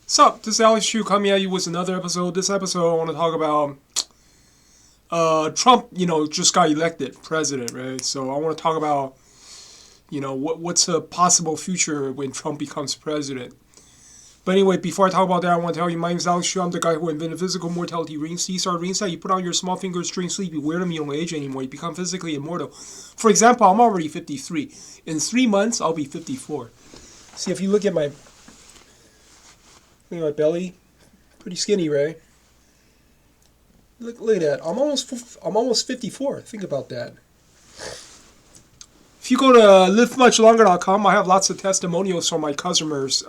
Sup, this is Alex Chu coming at you with another episode. This episode I want to talk about Trump, just got elected president, right? So I want to talk about, what's a possible future when Trump becomes president. But anyway, before I talk about that, I want to tell you, my name is Alex Chu. I'm the guy who invented physical mortality rings. These are rings that you put on your small fingers during sleep. You wear them, you don't age anymore. You become physically immortal. For example, I'm already 53. In 3 months, I'll be 54. See, if you look at my belly, pretty skinny, right? Look at that. I'm almost 54. Think about that. If you go to livemuchlonger.com, I have lots of testimonials from my customers. They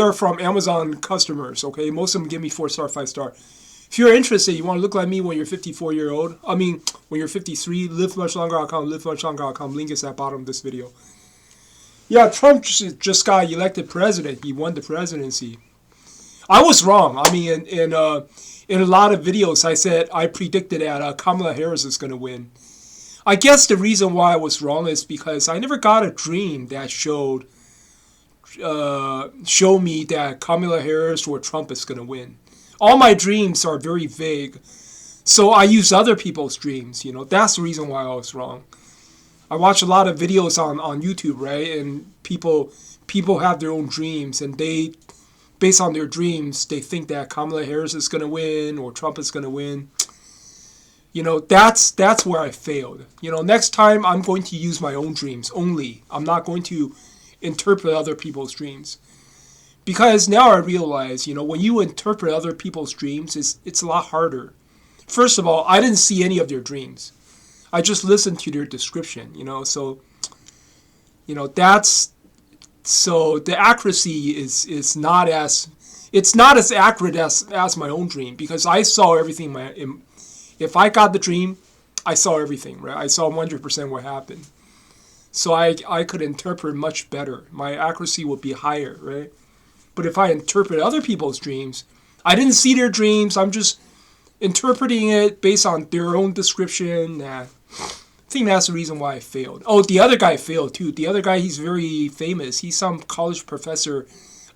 are from Amazon customers. Okay, most of them give me 4-star, 5-star. If you're interested, you want to look like me when you're 54-year-old. When you're 53, livemuchlonger.com, livemuchlonger.com. Link is at the bottom of this video. Yeah, Trump just got elected president. He won the presidency. I was wrong. In a lot of videos, I predicted that Kamala Harris is going to win. I guess the reason why I was wrong is because I never got a dream that showed me that Kamala Harris or Trump is going to win. All my dreams are very vague, so I use other people's dreams. That's the reason why I was wrong. I watch a lot of videos on YouTube, right? And people have their own dreams, and based on their dreams, they think that Kamala Harris is going to win or Trump is going to win. That's where I failed. Next time I'm going to use my own dreams only. I'm not going to interpret other people's dreams. Because now I realize, when you interpret other people's dreams, it's a lot harder. First of all, I didn't see any of their dreams. I just listened to their description, so the accuracy is not as accurate as my own dream, because I saw everything. If I got the dream, I saw everything, right? I saw 100% what happened, so I could interpret much better. My accuracy would be higher, right? But if I interpret other people's dreams, I didn't see their dreams. I'm just interpreting it based on their own description. I think that's the reason why I failed. Oh, the other guy failed too. The other guy, he's very famous. He's some college professor,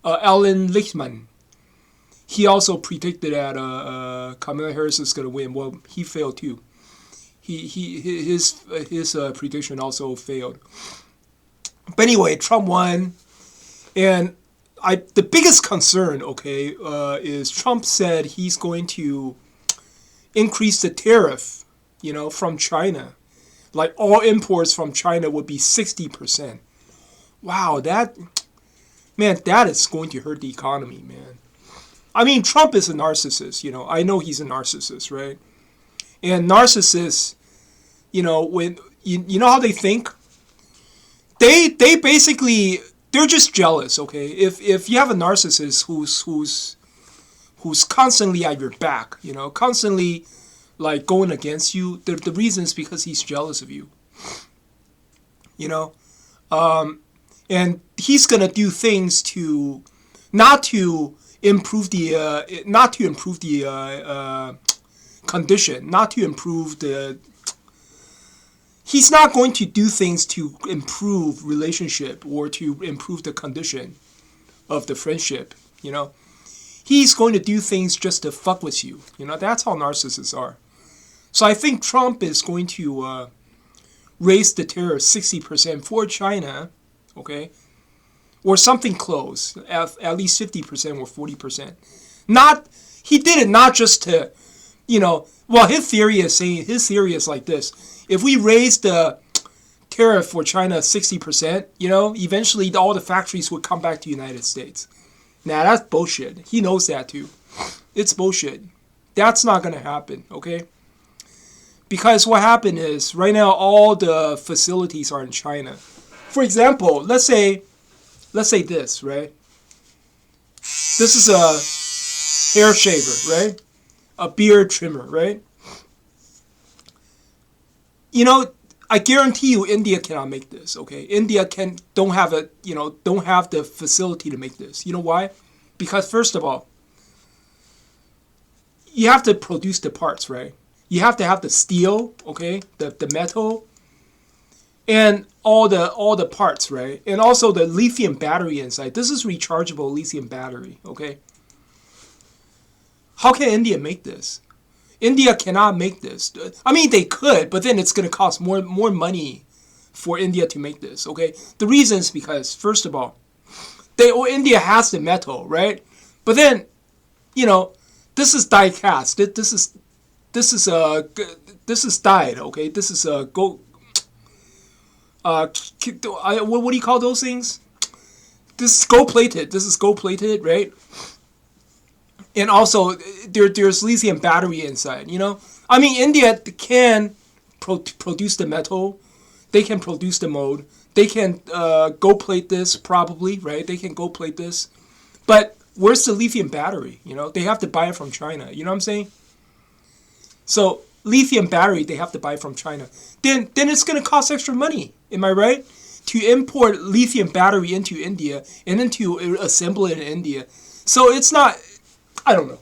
Alan Lichtman. He also predicted that Kamala Harris is going to win. Well, he failed too. His prediction also failed. But anyway, Trump won, and the biggest concern, is Trump said he's going to increase the tariff, from China. Like all imports from China would be 60%. Wow, that is going to hurt the economy, man. Trump is a narcissist, I know he's a narcissist, right? And narcissists, when you know how they think? They basically, they're just jealous, okay? If you have a narcissist who's constantly at your back, constantly like going against you, the reason is because he's jealous of you. And he's gonna do things to not to improve the condition, not to improve the. He's not going to do things to improve relationship or to improve the condition of the friendship. He's going to do things just to fuck with you. That's how narcissists are. So I think Trump is going to raise the tariff 60% for China, okay, or something close, at least 50% or 40%. He did it not just to, well, his theory is like this: if we raise the tariff for China 60%, eventually all the factories would come back to the United States. Now that's bullshit. He knows that too. It's bullshit. That's not gonna happen, okay? Because what happened is, right now, all the facilities are in China. For example, let's say this, right? This is a hair shaver, right? A beard trimmer, right? I guarantee you, India cannot make this, okay? India don't have the facility to make this. You know why? Because first of all, you have to produce the parts, right? You have to have the steel, okay, the metal. and all the parts, right? And also the lithium battery inside. This is rechargeable lithium battery. Okay. How can India make this? India cannot make this. I mean, they could, but then it's going to cost more money for India to make this. Okay. The reason is because, first of all, India has the metal, right? But then, you know, this is die cast. This is dyed. Okay. This is gold. What do you call those things? This is gold plated. This is gold plated, right? And also, there's lithium battery inside. You know, I mean, India can produce the metal. They can produce the mold. They can gold plate this probably, right? They can gold plate this, but where's the lithium battery? You know, they have to buy it from China. You know what I'm saying? So lithium battery they have to buy from China. Then it's going to cost extra money. Am I right? To import lithium battery into India and then to assemble it in India. So it's not, I don't know.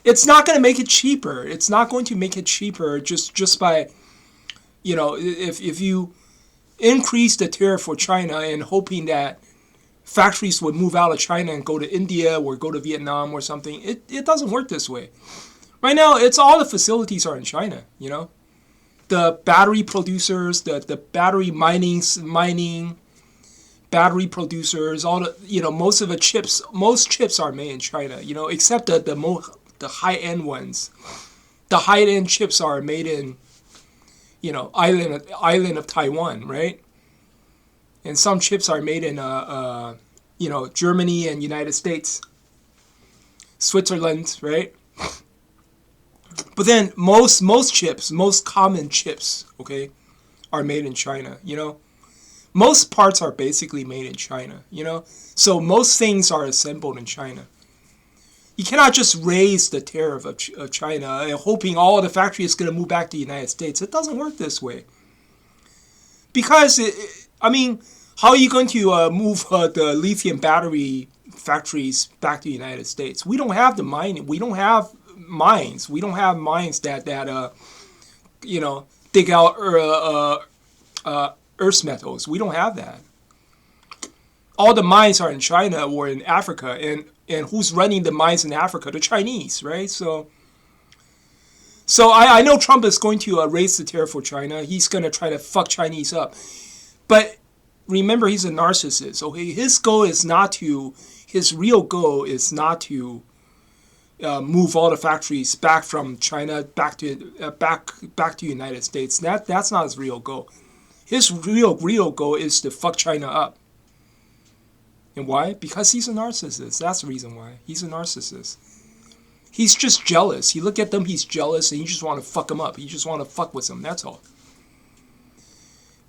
It's not going to make it cheaper. It's not going to make it cheaper just by, you know, if you increase the tariff for China and hoping that factories would move out of China and go to India or go to Vietnam or something. It doesn't work this way. Right now, it's all the facilities are in China, you know. The battery producers, the battery mining, battery producers, all the, you know, most chips are made in China, you know, except the high-end ones. The high-end chips are made in, you know, island of Taiwan, right? And some chips are made in, you know, Germany and United States, Switzerland, right? But then most common chips, okay, are made in China, you know. Most parts are basically made in China, you know. So most things are assembled in China. You cannot just raise the tariff of China hoping all the factory is going to move back to the United States. It doesn't work this way. Because, I mean, how are you going to move the lithium battery factories back to the United States? We don't have the mining. We don't have mines. We don't have mines that you know, dig out earth metals. We don't have that. All the mines are in China or in Africa, and who's running the mines in Africa? The Chinese, right? So I know Trump is going to raise the tariff for China. He's going to try to fuck Chinese up. But remember, he's a narcissist. Okay, his real goal is not to move all the factories back from China back to United States. That's not his real goal. His real goal is to fuck China up. And why? Because he's a narcissist. That's the reason why. He's a narcissist. He's just jealous. You look at them, he's jealous, and you just want to fuck him up. You just want to fuck with him. That's all.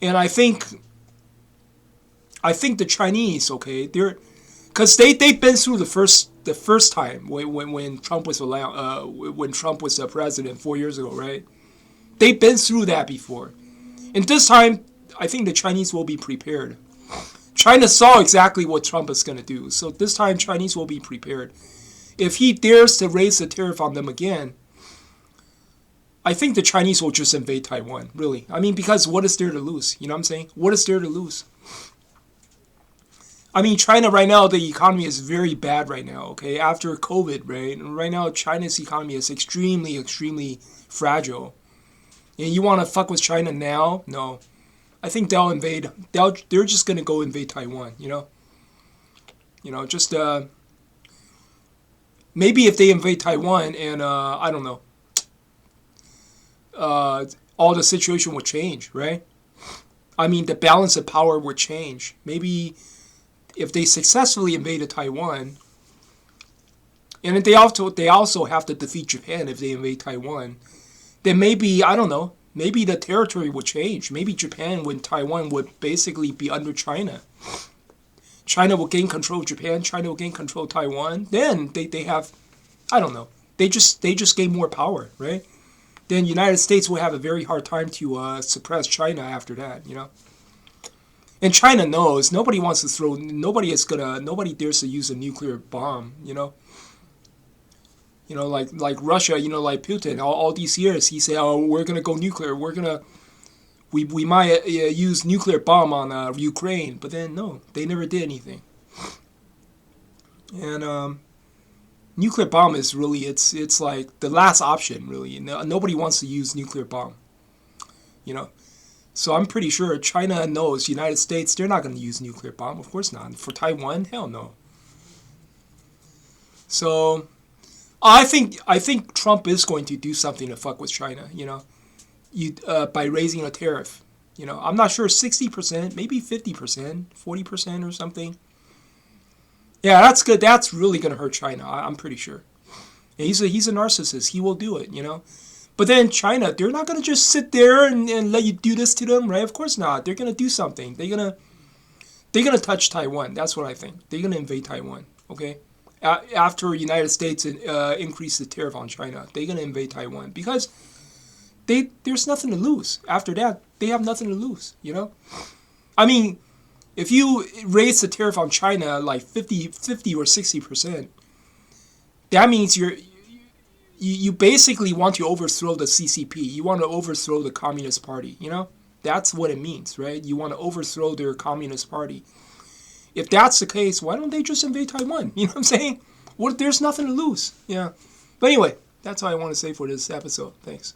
And I think the Chinese, okay, because they've been through the first time when Trump was when Trump was the president 4 years ago, right? They've been through that before, and this time I think the Chinese will be prepared. China saw exactly what Trump is going to do, so this time Chinese will be prepared. If he dares to raise the tariff on them again, I think the Chinese will just invade Taiwan, really. I mean, because what is there to lose? You know what I'm saying? What is there to lose? I mean, China right now, the economy is very bad right now, okay? After COVID, right? And right now, China's economy is extremely, extremely fragile. And you want to fuck with China now? No. I think they'll invade. They're just going to go invade Taiwan, you know? You know, just, maybe if they invade Taiwan and, I don't know, all the situation would change, right? I mean, the balance of power would change. Maybe if they successfully invaded Taiwan, and if they also have to defeat Japan if they invade Taiwan, then maybe, I don't know, maybe the territory would change. Maybe Japan when Taiwan would basically be under China. China will gain control of Japan. China will gain control of Taiwan. Then they have, I don't know, they just gain more power, right? Then United States will have a very hard time to suppress China after that, you know. And China knows nobody dares to use a nuclear bomb, you know. You know, like Russia, you know, like Putin, all these years he said, oh, we're gonna go nuclear, we're gonna we might use nuclear bomb on Ukraine, but then no, they never did anything. And nuclear bomb is really it's like the last option really. Nobody wants to use nuclear bomb, you know. So I'm pretty sure China knows United States, they're not going to use nuclear bomb. Of course not. For Taiwan, hell no. So I think Trump is going to do something to fuck with China, you know, by raising a tariff. You know, I'm not sure, 60%, maybe 50%, 40% or something. Yeah, that's good. That's really going to hurt China. I'm pretty sure. And he's a narcissist. He will do it, you know. But then China, they're not going to just sit there and let you do this to them, right? Of course not. They're going to do something. They're going to touch Taiwan. That's what I think. They're going to invade Taiwan, okay? After United States increase the tariff on China, they're going to invade Taiwan because there's nothing to lose. After that, they have nothing to lose, you know? I mean, if you raise the tariff on China like 50 or 60%, that means you basically want to overthrow the CCP. You want to overthrow the Communist Party, you know? That's what it means, right? You want to overthrow their Communist Party. If that's the case, why don't they just invade Taiwan? You know what I'm saying? There's nothing to lose. Yeah. But anyway, that's all I want to say for this episode. Thanks.